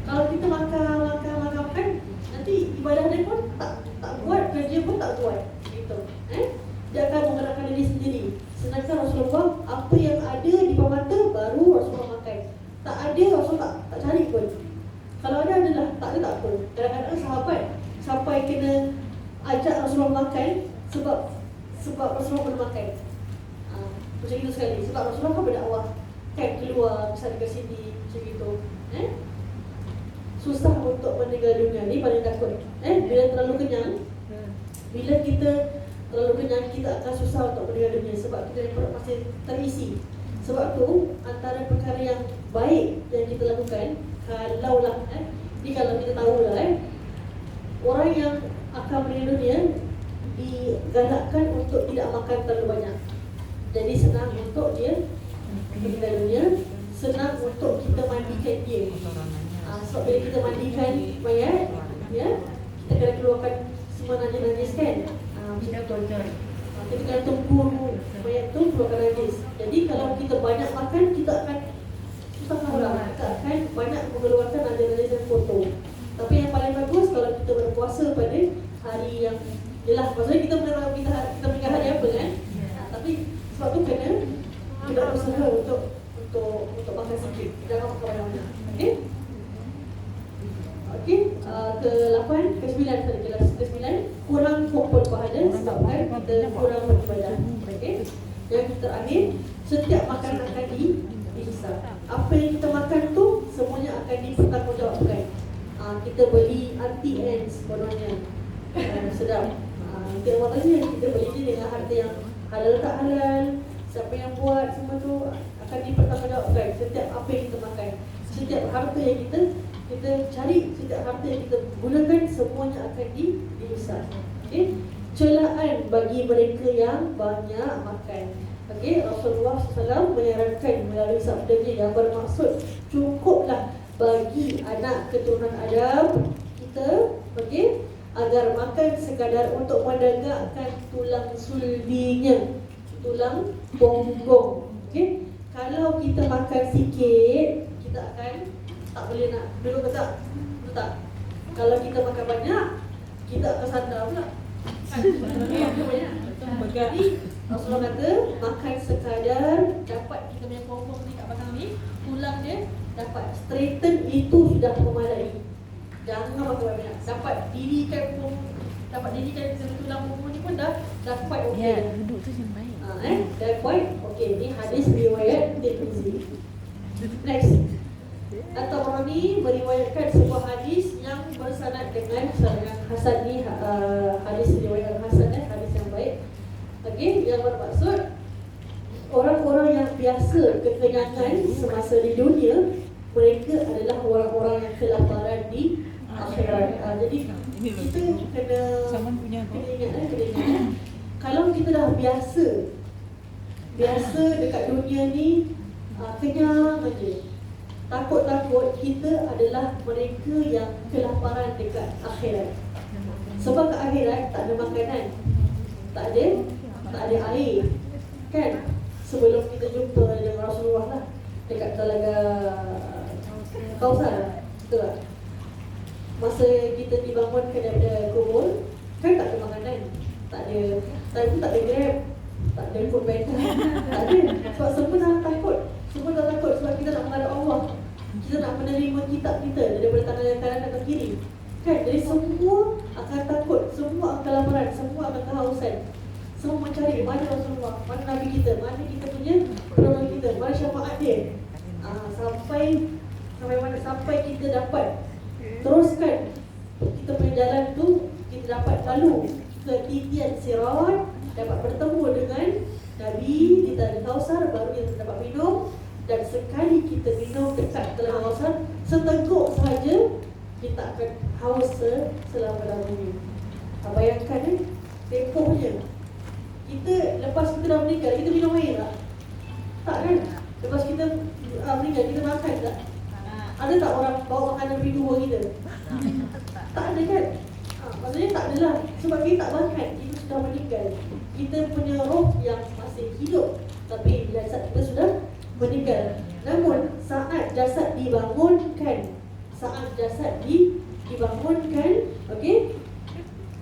Kalau kita makan, nanti ibadah dia pun tak buat, kerja pun tak buat. Gitu. Dia akan menggerakkan diri sendiri. Sedangkan Rasulullah, apa yang ada di depan mata baru Rasulullah makan. Tak ada, Rasulullah tak cari pun. Kalau ada adalah, tak ada tak apa. Kadang-kadang sahabat sampai kena ajak Rasulullah makan sebab Rasulullah belum makan. Macam itu sekali. Sebab Rasulullah kan berdakwah, kan keluar, misalnya ke sini, macam itu. Susah untuk meninggal dunia ni, paling takut. Bila terlalu kenyang, bila kita terlalu kenyang, kita akan susah untuk meninggal dunia sebab kita perut masih terisi. Sebab tu antara perkara yang baik yang kita lakukan, kalaulah kalau kita tahulah orang yang akan meninggal dunia digalakkan untuk tidak makan terlalu banyak. Jadi senang untuk dia meninggal dunia, senang untuk kita mandikan dia. Sebab bila kita mandikan mayat, kita kena keluarkan semua najis-najis kan. Kita kena tumpul mayat tu keluarkan najis. Jadi kalau kita banyak makan, kita akan susah orang, kita akan banyak mengeluarkan najis-najis dan kotor. Tapi yang paling bagus kalau kita berpuasa pada hari yang yelah, maksudnya kita meninggal hari apa kan? Tapi sebab tu kena usaha untuk makan sikit, jangan makan banyak-banyak. Okey, ke-8, ke-9 tadi kelas ke-9, kurang kumpul pahala sebabkan kita kurang beribadah. Okey. Yang terakhir, setiap makanan akan dihisab. Apa yang kita makan tu semuanya akan dipertanggungjawabkan. Kita beli anti-ants kononnya. Sedap. Kita buat tadi kita beli ni dengan harta yang halal tak halal, siapa yang buat, semua tu akan dipertanggungjawabkan. Setiap apa yang kita makan, setiap harta yang kita cari, setiap harta yang kita gunakan, semuanya akan dihisab. Okey. Celaan bagi mereka yang banyak makan. Okey, Rasulullah SAW menyarankan melalui sabdanya yang bermaksud cukuplah bagi anak keturunan Adam kita, okey, agar makan sekadar untuk mendegakkan tulang sulbinya, tulang punggung. Okey, kalau kita makan sikit, kita akan tak boleh nak duduk ke tak? Betul tak? Kalau kita makan banyak, kita akan sandar pula. Jadi Rasulullah kata makan sekadar dapat kita punya punggung ni kat belakang ni, tulang dia dapat straighten itu sudah memadai. Jangan pakai banyak. Dapat dirikan tulang punggung ni pun dah quite okey. Ya, duduk tu yang baik. Dah quite okey. Ni hadis riwayat Tirmizi. Next. At-Tabrani meriwayatkan sebuah hadis yang bersanad dengan hasan ni, hadis riwayat hasan, hadis yang baik. Okey, yang bermaksud orang-orang yang biasa kekenyangan semasa di dunia, mereka adalah orang-orang yang kelaparan di akhirat. Jadi kita kena ingat. Kalau kita dah biasa dekat dunia ni, kenyang aja, takut-takut, kita adalah mereka yang kelaparan dekat akhirat. Sebab kat akhirat tak ada makanan, tak ada air, kan? Sebelum kita jumpa dengan Rasulullah lah dekat Telaga Kausar, betul tak? Masa kita dibangunkan daripada kubur, kan tak ada makanan, tak ada Grab, tak ada food panda, tak ada. Sebab semua dah takut, sebab kita nak menghadap Allah, kita nak menerima kitab kita daripada tangan kanan dan kiri, kan? Jadi semua akan takut, semua akan kelaparan, semua akan kehausan, semua mencari mana Rasulullah, mana Nabi kita, mana kita punya penolong kita, mana syafaat dia. Sampai kita dapat teruskan kita punya jalan tu, kita dapat lalu ke titian sirat, dapat bertemu dengan Nabi di Telaga Kausar, baru kita dapat minum. Dan sekali kita minum dekat Telaga Kausar, seteguk sahaja kita akan haus selama-lamanya. Bayangkan tempohnya. Kita lepas kita dah meninggal, kita minum air tak? Tak kan? Lepas kita meninggal, kita makan tak? Ada tak orang bawa makanan pergi dua kita? Tak ada kan? Maksudnya tak adalah. Sebab kita tak makan, kita sudah meninggal. Kita punya roh yang masih hidup, tapi jasad kita sudah meninggal. Namun saat jasad dibangunkan, okey,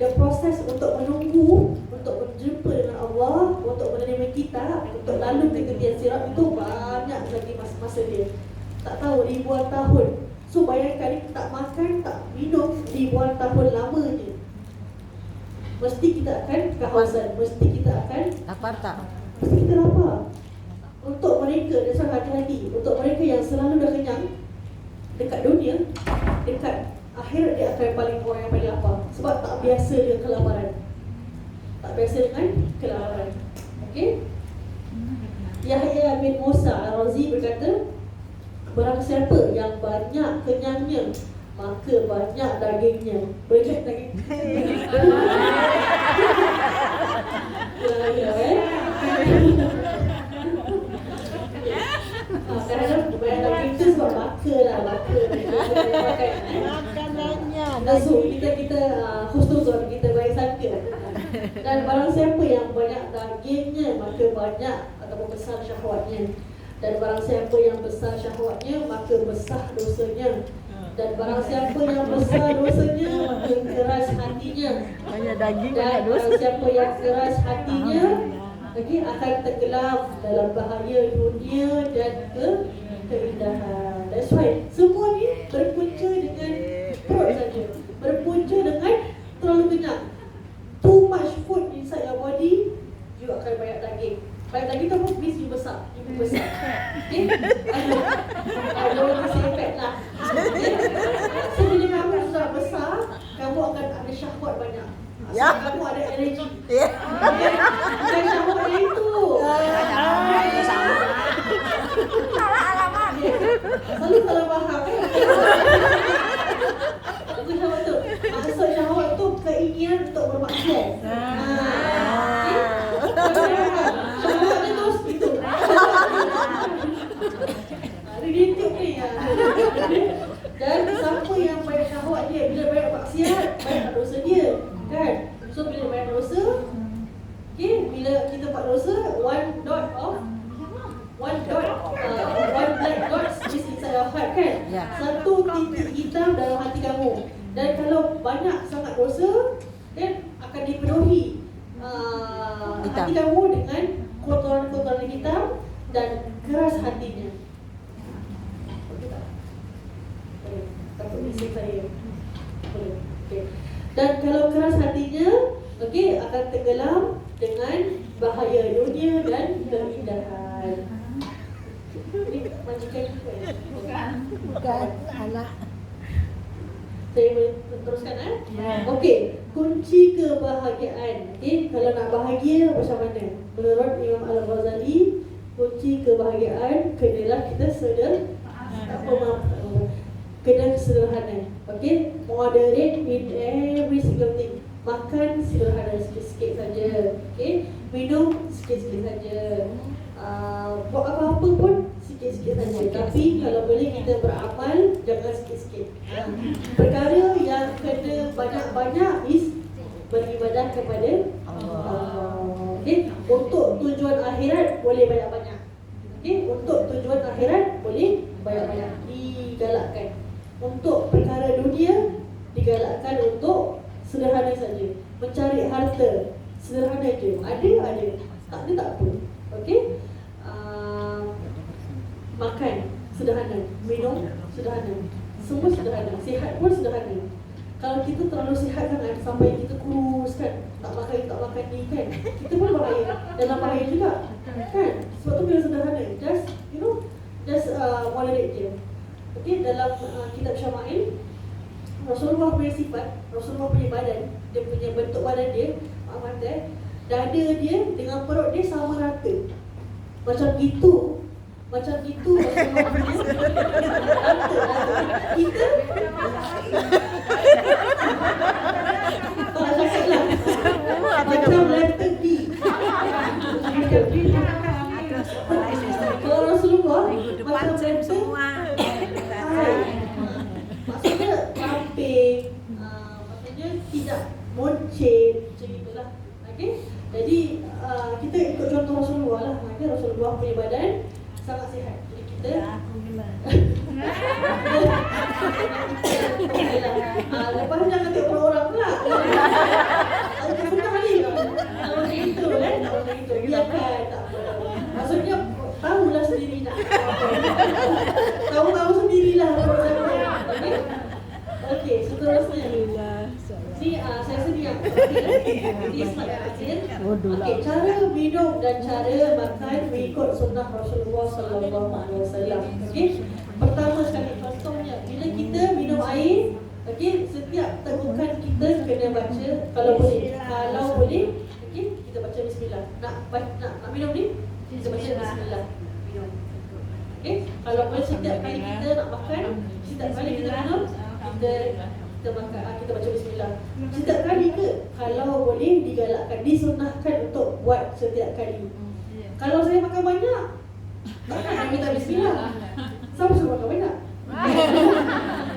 the proses untuk menunggu, untuk berjumpa dengan Allah, untuk menerima kitab, untuk lalu ke titian sirat itu banyak lagi masa dia. Tak tahu ribuan tahun. So bayangkan, tak makan, tak minum ribuan tahun lamanya. Mesti kita akan kehausan, mesti kita akan Lapar tak? mesti kita lapar. Untuk mereka, dasar hati-hati, untuk mereka yang selalu dah kenyang dekat dunia, dekat akhirat dia akan paling orang yang paling lapar. Sebab tak biasa dia kelaparan, tak biasa dengan kelaparan. Okey. Yahya bin Musa Al-Razi berkata, barang siapa yang banyak kenyangnya, maka banyak dagingnya. Banyak daging. Kadang-kadang banyak daging tu sebab baka lah, Makan banyak. Nasu, kita husnuzon, kita baik sangka. Dan barang siapa yang banyak dagingnya, maka banyak ataupun besar syahwatnya. Dan barang siapa yang besar syahwatnya, maka besar dosanya. Dan barang siapa yang besar dosanya, maka keras hatinya. Banyak daging, Dan banyak dosa. barang siapa yang keras hatinya, akan tenggelam dalam bahaya dunia dan keindahan. That's why semua ni berpunca dengan perut saja, berpunca dengan terlalu kenyang. Too much food inside your body, you akan banyak daging. Banyak daging tu pun means you besar. Okay? I don't want to say fat lah. Okay? So bila kamu sudah besar, kamu akan ada syahwat banyak. So, kamu ada energy. Okay? Bukan syahwat yang itu. Selalu salah faham kan? Itu syahwat tu. Maksud syahwat tu keinginan untuk bermaksiat. Syahwatnya terus itu. Ada di YouTube ni. Dan siapa yang banyak syahwat dia, bila banyak maksiat, banyak dosa dia, kan? So bila banyak dosa, okay, bila kita buat dosa, one black dot is inside your heart, kan? Ya. Satu titik hitam dalam hati kamu. Dan kalau banyak sangat dosa, then akan dipenuhi hati kamu dengan kotoran-kotoran hitam dan keras hatinya. Okay tak? isteri saya. Boleh. Okay. Dan kalau keras hatinya, okey, akan tenggelam dengan bahaya dunia dan keindahan. Ini majikan juga ya? Bukan anak. Saya boleh teruskan Ya. Okey, kunci kebahagiaan. Okey, kalau nak bahagia macam mana? Menurut Imam Al-Ghazali, kunci kebahagiaan kenalah kita kena sederhana. Okey, moderate in every single thing. Makan sederhana, sikit-sikit saja. Okey, minum sikit-sikit saja. Buat apa-apa pun sikit-sikit saja. Tapi kalau boleh kita beramal, jangan sikit-sikit. Perkara yang kena banyak-banyak is beribadah kepada Allah. Okey, untuk tujuan akhirat boleh banyak-banyak. Okey, untuk tujuan akhirat boleh banyak-banyak digalakkan. Untuk perkara dunia digalakkan untuk sederhana saja. Mencari harta sederhana je. Ada, tak ada tak apa. Okey. Makan sederhana, minum sederhana, semua sederhana, sihat pun sederhana. Kalau kita terlalu sihat sangat sampai kita kurus kan, tak makan ni kan, kita pun bahaya, dalam bahaya juga kan. Sebab tu kena sederhana, just moderate je. Okey, dalam kitab Syama'il, Rasulullah punya sifat, Rasulullah punya badan, dia punya bentuk badan dia, dada dia dengan perut dia sama rata. Macam gitu Rasulullah punya rata. Kita tak cakap lah macam letter D. Kalau Rasulullah macam letter I. Maksudnya ramping, maksudnya tidak moncet, macam itulah. Okey. Jadi kita ikut contoh Rasulullah lah. Rasulullah punya badan sangat sihat. Jadi kita lepas ni jangan tengok orang pula. Ada sunnah ni. Kalau macam itu kan, biarkan, tak apa. Maksudnya tahulah sendiri nak tahu sendirilah macam mana. Okey, seterusnya ni saya sendiri yang ini slide kecil. Okey, cara minum dan cara makan mengikut sunnah Rasulullah sallallahu alaihi wasallam. Okey, pertama sekali contohnya bila kita minum air, okey, setiap tegukan kita kena baca kalau boleh, okey, kita baca bismillah. Nak minum ni, kita baca bismillah. Minum. Okey, kalau boleh setiap kali kita nak makan, setiap kali kita minum, kita baca bismillah. Setiap kali ke? Kalau boleh digalakkan, disunahkan untuk buat setiap kali. Kalau saya makan banyak, takkan nak minta bismillah. Siapa suruh makan banyak?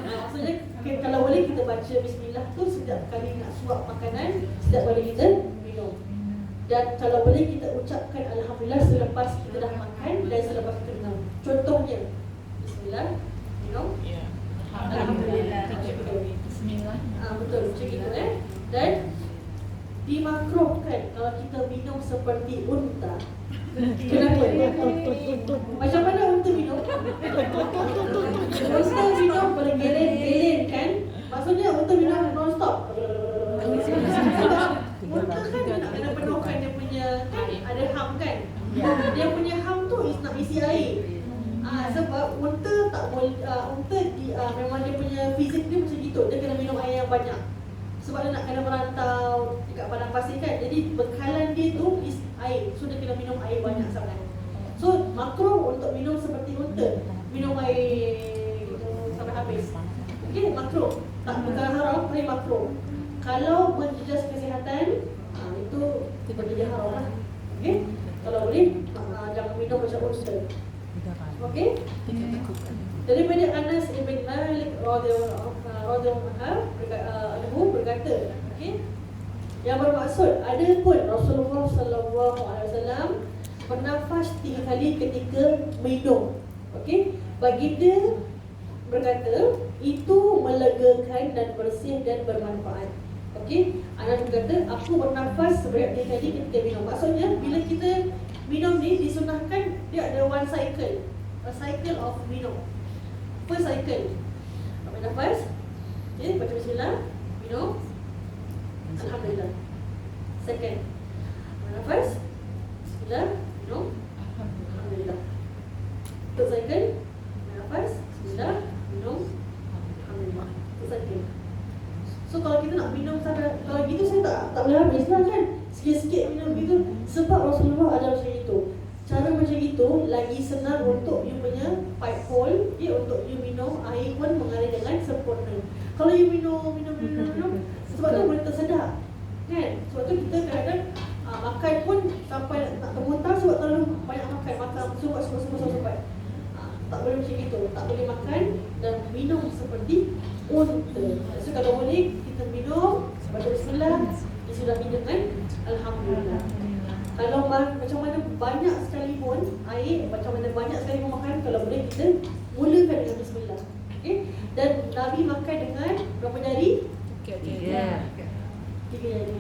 Maksudnya kalau boleh kita baca bismillah tu setiap kali nak suap makanan, setiap kali kita minum. Dan kalau boleh kita ucapkan alhamdulillah selepas kita dah makan dan selepas kita minum. Contohnya bismillah, minum. Alhamdulillah. Bismillah. Betul, macam itu Dan dimakruhkan kalau kita minum seperti unta. Kenapa? Macam mana unta minum? Unta minum bergelen-gelen kan? Maksudnya unta minum non-stop. Unta kan dia nak kena penuhkan dia punya kan, ada ham kan? Dia punya ham tu nak isi air. Sebab unta tak boleh, memang dia punya fizik dia macam gitu. Dia kena minum air yang banyak. Sebab dia nak kena merantau dekat padang pasir kan. Jadi bekalan dia tu is air. So dia kena minum air banyak sangat. So makruh untuk minum seperti unta. Minum air sampai habis. Okey, makruh. Tak bukan haram, tapi makruh. Kalau menjejas kesihatan, itu benda haram lah. Okey. Kalau boleh jangan minum macam unta. Okey. Daripada Anas ibn Malik radhiyallahu anhu berkata, okey, yang bermaksud ada pun Rasulullah sallallahu alaihi wasallam bernafas 3 kali ketika minum. Okey, baginda berkata itu melegakan dan bersih dan bermanfaat. Okey, Anas berkata aku bernafas sebanyak 3 kali ketika minum. Maksudnya bila kita minum ni disunahkan dia ada one cycle. A cycle of minum. First cycle, ambil nafas, baca bismillah, minum, alhamdulillah. Second, nafas, bismillah, minum, alhamdulillah. Untuk second, nafas, bismillah, minum, alhamdulillah. Untuk second. So kalau kita nak minum sana, kalau gitu saya tak boleh habis lah kan. Sikit-sikit minum gitu. Sebab Rasulullah ada macam itu. Cara macam itu lagi senang untuk you punya pipe hole, untuk you minum air pun mengalir dengan sempurna. Kalau you minum, sebab tu boleh tersedak kan. Sebab tu kita kadang-kadang makan pun sampai nak termuntah sebab terlalu banyak makan sempat. Tak boleh macam itu. Tak boleh makan dan minum seperti unta. So kalau boleh kita minum baca bismillah, dia sudah minum kan, alhamdulillah. Kalau macam mana banyak sekali pun air, macam mana banyak sekali pun makan, kalau boleh kita mulakan dengan bismillah. Okay? Dan Nabi makan dengan berapa jari? Ya. 3 jari.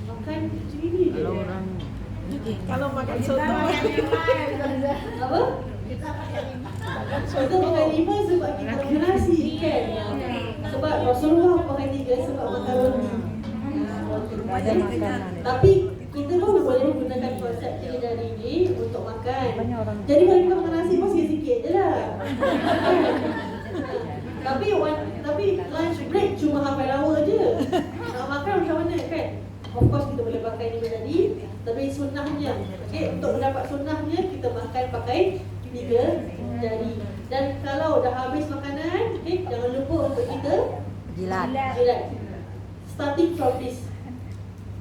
Makan macam ni je. Kalau makan soto Apa? Kita makan 5 sebab kita makan nasi kan. Sebab Rasulullah makan 3 sebab makan roti. Ada makanan. Tapi kita pun boleh gunakan konsep 3 jari ni untuk makan. Banyak orang. Jadi kalau kita makan nasi pun sikit-sikit je lah. Tapi lunch break cuma half an hour je. Nak makan macam mana kan? Of course kita boleh pakai 5 jari, tapi sunnahnya, okay, untuk mendapat sunnahnya kita makan pakai 3 jari. Dan kalau dah habis makanan, okay, jangan lupa untuk kita Jilat. Starting from this.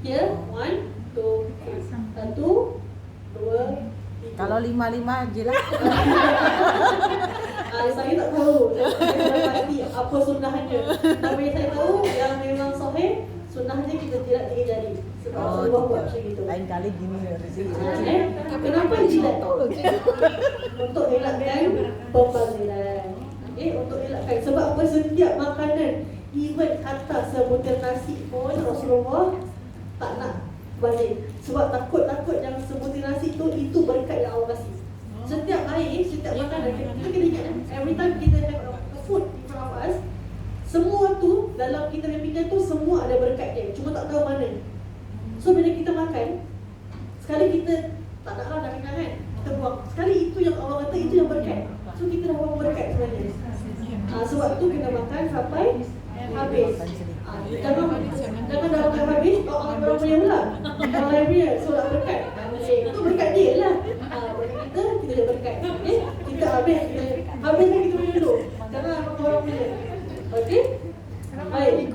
Here, 1, 2, 3. 1, 2, 3. Kalau 5 jilat. Saya tak tahu. Saya tak pasti apa sunnahnya. Tapi saya tahu yang memang sahih, sunnahnya kita jilat 3 jari. Sebab Rasulullah buat macam itu. Lain kali gini rezeki. Kenapa jilat? Untuk elakkan pembangkitan. Untuk elakkan. Sebab apa, setiap makanan, even hatta sebutir nasi pun Rasulullah tak nak balik. Sebab takut yang sebutir nasi itu berkat yang Allah kasih. Setiap air, setiap makanan, kita kena ingat, every time kita have a food in front of us, semua tu dalam kita punya pinggan tu semua ada berkat dia, cuma tak tahu mana. So bila kita makan, sekali kita tak nak lah dah kenyang kan, kita buang. Sekali itu yang Allah kata itu yang berkat. So kita dah buang berkat sebenarnya. Sebab tu kena makan sampai habis. Jangan dah makan habis, orang punya pula. Orang lain punya, so tak berkat. Itu berkat dia lah. Berkat kita dah berkat. Kita habis kan kita punya dulu. Jangan makan orang punya. Okey? Baik.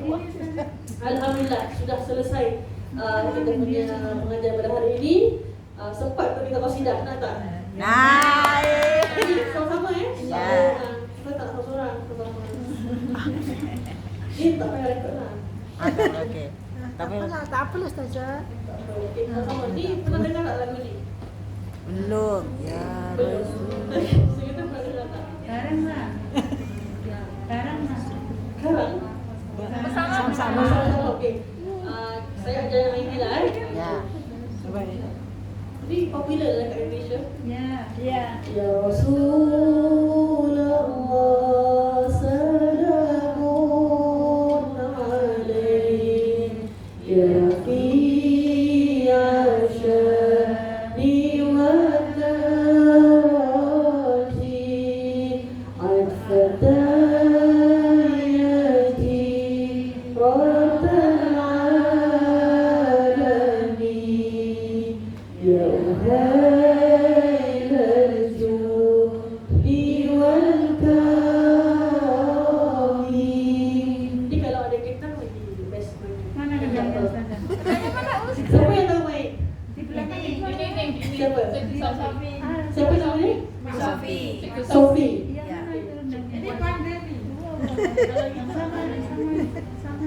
Alhamdulillah sudah selesai kita punya pengajian pada hari ini. Sempat untuk kita qasidah, nak tak? Naik. Jadi sama-sama Ya. Kita tak seorang-seorang. Ini tak payah rekod lah. Okey. Tapi tak apalah Ustazah. Tak apa. Okey, sama-sama. Ni pernah dengar tak lagu ni? belum. Ya Belum. Rasul. So kita pernah dengar tak? Sekarang lah. Sekarang? Sama-sama. Okey. Saya ajar yang ini lah Ya. Ini popular lah kat Indonesia. Ya. Ya Rasulullah salamun alaih ya Rafi'a syani wa darati adfatayati rabbal alamin ya siapa yang tahu main? Siapa? Siapa nama ni? Sofi. Ini pandai ni. Sama.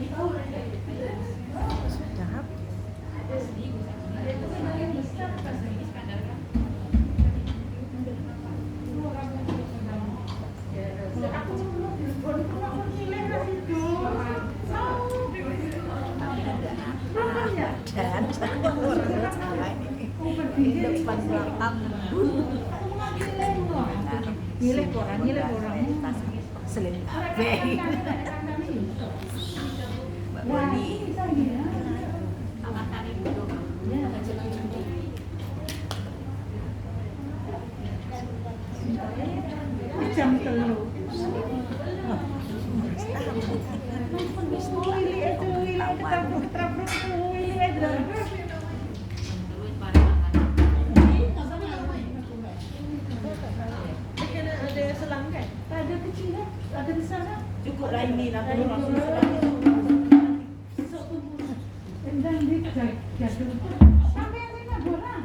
Sudah. Dan depan belakang Nilai orang. seling Mbak Wah, Beli. ini bisa ya. Jam telu. Willy itu ada selang kan? Ada kecil, ada besar kan? Cukup lah ini lah perlu langsung dan di jadul sampai yang lima bola.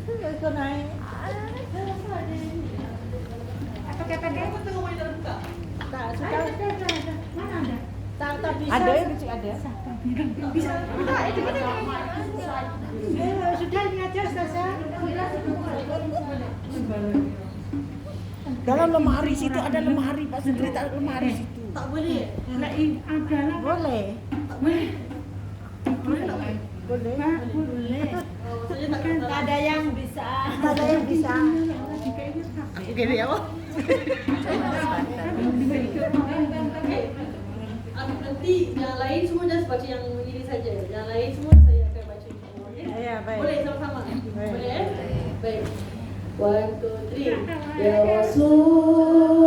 Itu naik. Apa KPK itu tuh mau terbuka? Tak Ada. Mana ada? tak bisa. Ada yang kecil ada. Bisa. Enggak, itu kita sudah ini aja Sasa. Dalam lemari situ ada lemari, Pak Sundri, tak lemari situ. Tak boleh. Lah ada lah. Boleh. Boleh. Boleh. Boleh. Maksudnya tak ada yang bisa. Tak ada yang bisa. Gini ya, Pak. Nanti yang lain semua just baca yang ini saja. Yang lain semua saya akan baca semua. Okay? Ya, baik. Boleh sama-sama? Baik. Boleh? Baik. 1, 2, 3. Ya Rasul